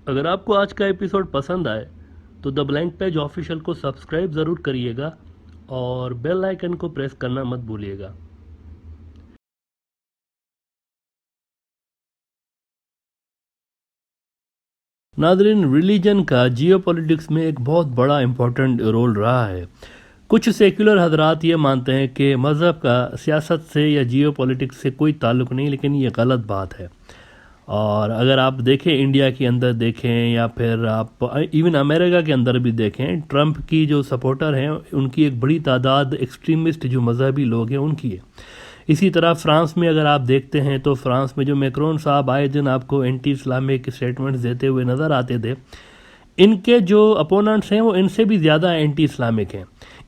अगर आपको आज का एपिसोड पसंद आए तो द ब्लैंक पेज ऑफिशियल को सब्सक्राइब ज़रूर करिएगा और बेल आइकन को प्रेस करना मत भूलिएगा। नादरीन, रिलीजन का जियोपॉलिटिक्स में एक बहुत बड़ा इम्पोर्टेंट रोल रहा है। कुछ सेक्युलर हजरात ये मानते हैं कि मज़हब का सियासत से या जियोपॉलिटिक्स से कोई ताल्लुक़ नहीं, लेकिन ये गलत बात है। और अगर आप देखें, इंडिया के अंदर देखें या फिर आप इवन अमेरिका के अंदर भी देखें, ट्रंप की जो सपोर्टर हैं उनकी एक बड़ी तादाद एक्सट्रीमिस्ट जो मजहबी लोग हैं उनकी है। इसी तरह फ्रांस में अगर आप देखते हैं तो फ्रांस में जो मैक्रोन साहब आए दिन आपको एंटी इस्लामिक स्टेटमेंट्स देते हुए नज़र आते थे, इनके जो अपोनेंट्स हैं वो इनसे भी ज़्यादा एंटी इस्लामिक हैं।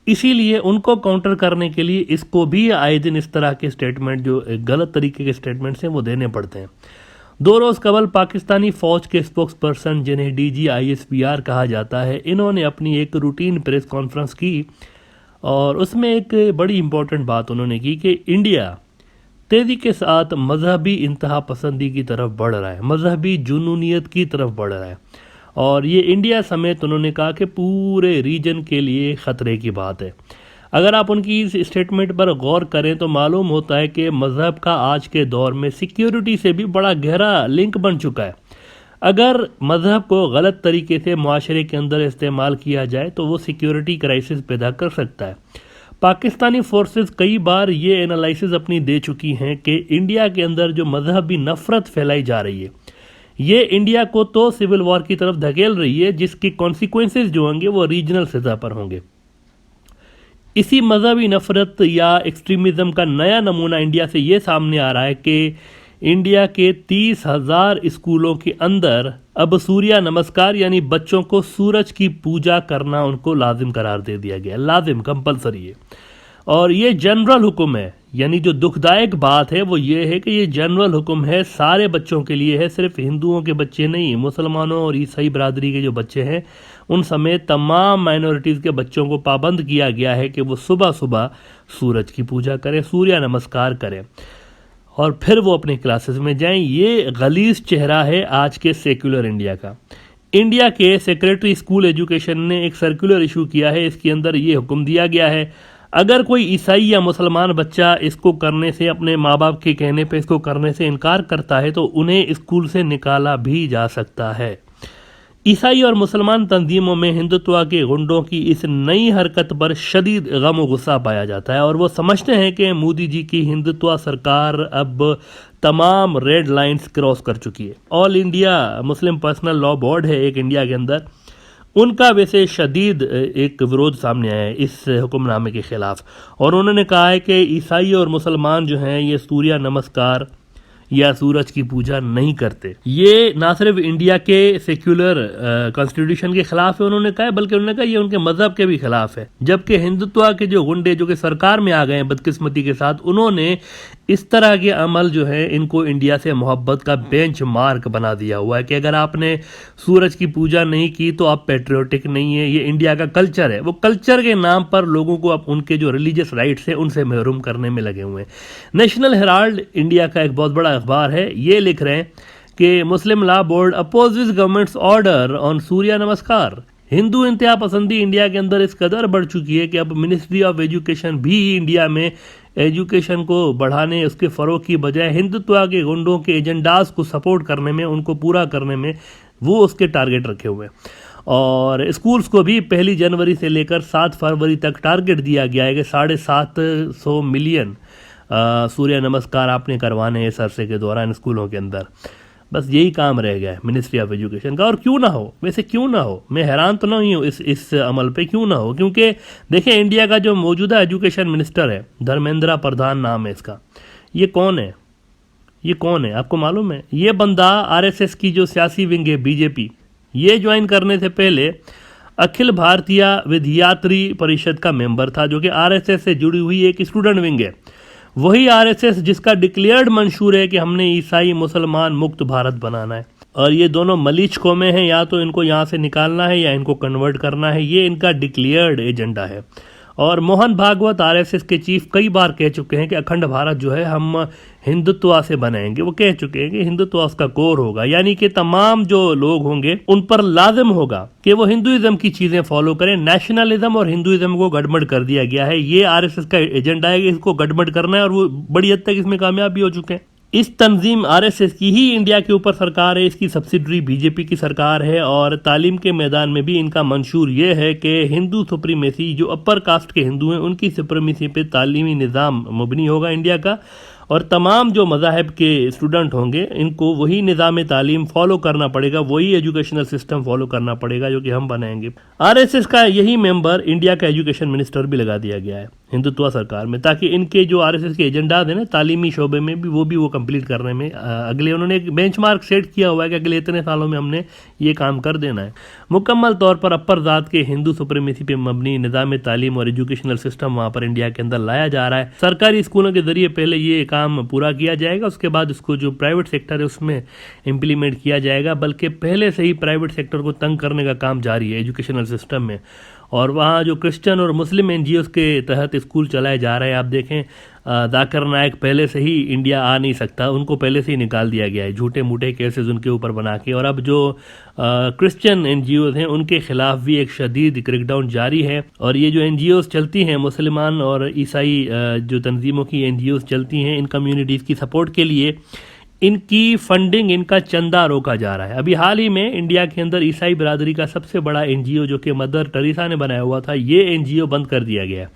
इसीलिए उनको काउंटर करने के लिए इसको भी आए दिन इस तरह के स्टेटमेंट, जो गलत तरीके के स्टेटमेंट्स हैं, वो देने पड़ते हैं। 2 रोज़ कबल पाकिस्तानी फ़ौज के स्पोक्स पर्सन, जिन्हें DGISPR कहा जाता है, इन्होंने अपनी एक रूटीन प्रेस कॉन्फ्रेंस की और उसमें एक बड़ी इंपॉर्टेंट बात उन्होंने की कि इंडिया तेज़ी के साथ मजहबी इंतहा पसंदी की तरफ बढ़ रहा है, मजहबी जुनूनियत की तरफ बढ़ रहा है। और ये इंडिया समेत उन्होंने कहा कि पूरे रीजन के लिए ख़तरे की बात है। अगर आप उनकी इस स्टेटमेंट पर गौर करें तो मालूम होता है कि मज़हब का आज के दौर में सिक्योरिटी से भी बड़ा गहरा लिंक बन चुका है। अगर मज़हब को गलत तरीके से मुआशरे के अंदर इस्तेमाल किया जाए तो वो सिक्योरिटी क्राइसिस पैदा कर सकता है। पाकिस्तानी फोर्सेस कई बार ये एनालिसिस अपनी दे चुकी हैं कि इंडिया के अंदर जो मजहबी नफरत फैलाई जा रही है, ये इंडिया को तो सिविल वॉर की तरफ धकेल रही है, जिसकी कॉन्सिक्वेंसेस जो होंगे वो रीजनल सतह पर होंगे। इसी मजहबी नफरत या एक्सट्रीमिज़म का नया नमूना इंडिया से ये सामने आ रहा है कि इंडिया के 30,000 स्कूलों के अंदर अब सूर्य नमस्कार यानी बच्चों को सूरज की पूजा करना उनको लाजिम करार दे दिया गया। लाजिम, कंपलसरी है। और ये जनरल हुक्म है, यानी जो दुखदायक बात है वो ये है कि ये जनरल हुक्म है, सारे बच्चों के लिए है, सिर्फ हिंदुओं के बच्चे नहीं, मुसलमानों और ईसाई बरादरी के जो बच्चे हैं उन समेत तमाम माइनॉरिटीज़ के बच्चों को पाबंद किया गया है कि वो सुबह सुबह सूरज की पूजा करें, सूर्य नमस्कार करें और फिर वो अपने क्लासेस में जाएं। ये गलीज चेहरा है आज के सेक्युलर इंडिया का। इंडिया के सेक्रेटरी स्कूल एजुकेशन ने एक सर्कुलर इशू किया है, इसके अंदर ये हुक्म दिया गया है अगर कोई ईसाई या मुसलमान बच्चा इसको करने से, अपने माँ बाप के कहने पे इसको करने से इनकार करता है तो उन्हें स्कूल से निकाला भी जा सकता है। ईसाई और मुसलमान तंजीमों में हिंदुत्व के गुंडों की इस नई हरकत पर शदीद गम और गुस्सा पाया जाता है और वो समझते हैं कि मोदी जी की हिंदुत्व सरकार अब तमाम रेड लाइंस क्रॉस कर चुकी है। All India Muslim personal law board है एक इंडिया के अंदर, उनका वैसे शदीद एक विरोध सामने आया है इस हुक्मनामे के खिलाफ और उन्होंने कहा है कि ईसाई और मुसलमान जो हैं ये सूर्य नमस्कार या सूरज की पूजा नहीं करते। ये ना सिर्फ इंडिया के सेक्युलर कॉन्स्टिट्यूशन के खिलाफ है उन्होंने कहा, बल्कि उन्होंने कहा ये उनके मजहब के भी खिलाफ है। जबकि हिंदुत्व के जो गुंडे जो कि सरकार में आ गए हैं बदकिस्मती के साथ, उन्होंने इस तरह के अमल जो है इनको इंडिया से मोहब्बत का बेंचमार्क बना दिया हुआ है कि अगर आपने सूरज की पूजा नहीं की तो आप पेट्रियोटिक नहीं है। ये इंडिया का कल्चर है, वो कल्चर के नाम पर लोगों को अब उनके जो रिलीजियस राइट्स हैं उनसे महरूम करने में लगे हुए हैं। नेशनल हेराल्ड इंडिया का एक बहुत बड़ा अखबार है, ये लिख रहे हैं कि Muslim law board opposes government's order on Surya Namaskar. Hindu इंतहा पसंदी इंडिया के अंदर इस कदर बढ़ चुकी है कि अब मिनिस्ट्री ऑफ एजुकेशन भी इंडिया में एजुकेशन को बढ़ाने, उसके फ़रोग की बजाय हिंदुत्व के गुंडों के एजेंडाज को सपोर्ट करने में, उनको पूरा करने में वो उसके टारगेट रखे हुए हैं। और स्कूल्स को भी 1 जनवरी से लेकर 7 फरवरी तक टारगेट दिया गया है कि 750 मिलियन सूर्य नमस्कार आपने करवाने हैं इस अरसे के दौरान स्कूलों के अंदर। बस यही काम रह गया है मिनिस्ट्री ऑफ एजुकेशन का। और क्यों ना हो, वैसे क्यों ना हो, मैं हैरान तो नहीं हूँ इस अमल पे, क्यों ना हो, क्योंकि देखें इंडिया का जो मौजूदा एजुकेशन मिनिस्टर है, धर्मेंद्र प्रधान नाम है इसका, ये कौन है? ये कौन है आपको मालूम है? ये बंदा आरएसएस की जो सियासी विंग है बीजेपी, ये ज्वाइन करने से पहले अखिल भारतीय विद्यार्थी परिषद का मेंबर था, जो कि आरएसएस से जुड़ी हुई एक स्टूडेंट विंग है। वही आरएसएस जिसका डिक्लेयर्ड मंशूर है कि हमने ईसाई मुसलमान मुक्त भारत बनाना है। और ये दोनों मलीच कौमें हैं, या तो इनको यहाँ से निकालना है या इनको कन्वर्ट करना है, ये इनका डिक्लेयर्ड एजेंडा है। और मोहन भागवत आरएसएस के चीफ कई बार कह चुके हैं कि अखंड भारत जो है हम हिंदुत्व से बनाएंगे। वो कह चुके हैं कि हिंदुत्व उसका कोर होगा, यानी कि तमाम जो लोग होंगे उन पर लाजिम होगा कि वो हिंदुइज्म की चीजें फॉलो करें। नेशनलिज्म और हिंदुइज्म को गड़बड़ कर दिया गया है, ये आरएसएस का एजेंडा है कि इसको गड़बड़ करना है, और वो बड़ी हद तक इसमें कामयाब भी हो चुके हैं। इस तंजीम आरएसएस की ही इंडिया के ऊपर सरकार है, इसकी सब्सिडरी बीजेपी की सरकार है, और तालीम के मैदान में भी इनका मंशूर ये है कि हिंदू सुप्रीमेसी, जो अपर कास्ट के हिंदू हैं उनकी सुप्रीमेसी पे तालीमी निज़ाम मुबनी होगा इंडिया का, और तमाम जो मज़ाहब के स्टूडेंट होंगे इनको वही निज़ाम तालीम फॉलो करना पड़ेगा, वही एजुकेशनल सिस्टम फॉलो करना पड़ेगा जो कि हम बनाएंगे। आरएसएस का यही मेंबर इंडिया का एजुकेशन मिनिस्टर भी लगा दिया गया है हिंदुत्व सरकार में, ताकि इनके जो आरएसएस के एजेंडाज हैं ना तालीमी शोबे में भी वो कंप्लीट करने में अगले उन्होंने एक बेंचमार्क सेट किया हुआ है कि अगले इतने सालों में हमने ये काम कर देना है। मुकम्मल तौर पर अपर जात के हिंदू सुप्रीमेसी पे मबनी निज़ाम तालीम और एजुकेशनल सिस्टम वहाँ पर इंडिया के अंदर लाया जा रहा है। सरकारी स्कूलों के जरिए पहले ये काम पूरा किया जाएगा, उसके बाद इसको जो प्राइवेट सेक्टर है उसमें इम्प्लीमेंट किया जाएगा। बल्कि पहले से ही प्राइवेट सेक्टर को तंग करने का काम जारी है एजुकेशनल सिस्टम में, और वहाँ जो क्रिश्चियन और मुस्लिम एनजीओस के तहत स्कूल चलाए जा रहे हैं, आप देखें जाकिर नायक पहले से ही इंडिया आ नहीं सकता, उनको पहले से ही निकाल दिया गया है झूठे मूठे केसेस उनके ऊपर बना के, और अब जो क्रिश्चियन एनजीओस हैं उनके खिलाफ भी एक शदीद क्रैकडाउन जारी है। और ये जो एनजीओस चलती हैं मुसलमान और ईसाई जो तंजीमों की एनजीओस चलती हैं इन कम्युनिटीज़ की सपोर्ट के लिए, इनकी फंडिंग, इनका चंदा रोका जा रहा है। अभी हाल ही में इंडिया के अंदर ईसाई बिरादरी का सबसे बड़ा एनजीओ जो कि मदर टेरेसा ने बनाया हुआ था, ये एनजीओ बंद कर दिया गया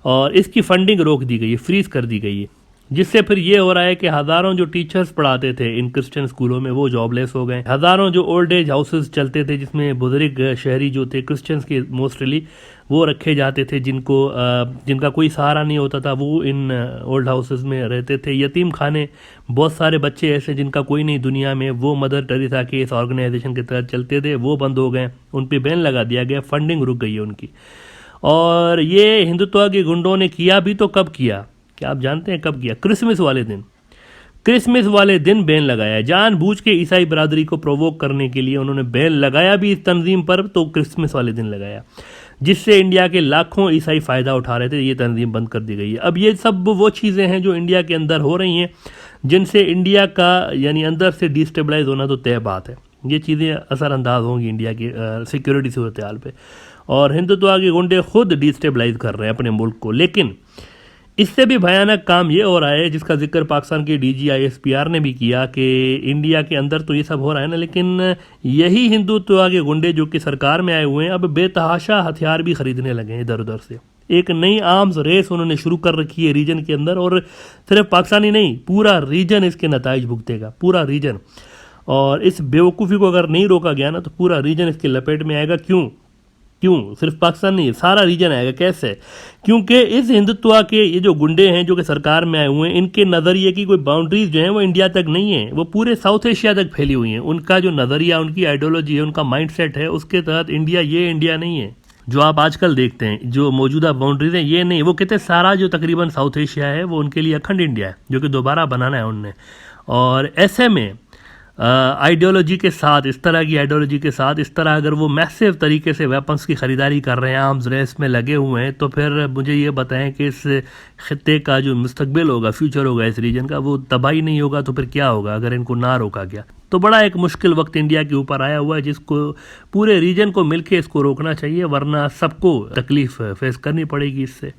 और इसकी फंडिंग रोक दी गई है, फ्रीज कर दी गई है, जिससे फिर ये हो रहा है कि हज़ारों जो टीचर्स पढ़ाते थे इन क्रिश्चियन स्कूलों में वो जॉबलेस हो गए। हज़ारों जो ओल्ड एज हाउसेस चलते थे जिसमें बुजुर्ग शहरी जो थे क्रिश्चियंस के मोस्टली वो रखे जाते थे, जिनका कोई सहारा नहीं होता था, वो इन ओल्ड हाउसेस में रहते थे। यतीम खाने, बहुत सारे बच्चे ऐसे जिनका कोई नहीं दुनिया में, वो मदर टेरेसा के इस ऑर्गेनाइजेशन के तहत चलते थे, वो बंद हो गए, उन पर बैन लगा दिया गया, फंडिंग रुक गई है उनकी। और ये हिंदुत्व के गुंडों ने किया भी तो कब किया, क्या आप जानते हैं कब किया? क्रिसमस वाले दिन बैन लगाया, जानबूझ के ईसाई बरादरी को प्रोवोक करने के लिए उन्होंने बैन लगाया भी इस तंजीम पर, तो क्रिसमस वाले दिन लगाया, जिससे इंडिया के लाखों ईसाई फ़ायदा उठा रहे थे। ये तंजीम बंद कर दी गई है। अब ये सब वो चीज़ें हैं जो इंडिया के अंदर हो रही हैं, जिनसे इंडिया का यानी अंदर से डिस्टेबलाइज होना तो तय बात है। ये चीज़ें असरअंदाज होंगी इंडिया की सिक्योरिटी सूरत हाल पर, और हिंदुत्व के गुंडे खुद डिस्टेबलाइज कर रहे हैं अपने मुल्क को। लेकिन इससे भी भयानक काम ये हो रहा है, जिसका जिक्र पाकिस्तान के DGISPR ने भी किया, कि इंडिया के अंदर तो ये सब हो रहा है ना, लेकिन यही हिंदुत्व के गुंडे जो कि सरकार में आए हुए हैं अब बेतहाशा हथियार भी खरीदने लगे हैं इधर उधर से। एक नई आर्म्स रेस उन्होंने शुरू कर रखी है रीजन के अंदर, और सिर्फ पाकिस्तान ही नहीं, पूरा रीजन इसके नताइज भुगतेगा, पूरा रीजन। और इस बेवकूफ़ी को अगर नहीं रोका गया ना तो पूरा रीजन इसके लपेट में आएगा। क्यों सिर्फ पाकिस्तान नहीं, सारा रीजन आएगा। कैसे? क्योंकि इस हिंदुत्व के ये जो गुंडे हैं जो कि सरकार में आए हुए हैं, इनके नज़रिए की कोई बाउंड्रीज जो हैं वो इंडिया तक नहीं है, वो पूरे साउथ एशिया तक फैली हुई हैं। उनका जो नज़रिया, उनकी आइडियोलॉजी है, उनका माइंडसेट है, उसके तहत इंडिया ये इंडिया नहीं है जो आप आजकल देखते हैं। जो मौजूदा बाउंड्रीज हैं ये नहीं, वो कहते हैं सारा जो तकरीबन साउथ एशिया है वो उनके लिए अखंड इंडिया है, जो कि दोबारा बनाना है उनने। और ऐसे में आइडियोलॉजी के साथ, इस तरह की आइडियोलॉजी के साथ, इस तरह अगर वो मैसिव तरीके से वेपन्स की ख़रीदारी कर रहे हैं, आर्म्स रेस में लगे हुए हैं, तो फिर मुझे ये बताएं कि इस खित्ते का जो मुस्तकबिल होगा, फ्यूचर होगा इस रीजन का, वो तबाही नहीं होगा तो फिर क्या होगा अगर इनको ना रोका गया। तो बड़ा एक मुश्किल वक्त इंडिया के ऊपर आया हुआ है, जिसको पूरे रीजन को मिलके इसको रोकना चाहिए, वरना सबको तकलीफ फेस करनी पड़ेगी इससे।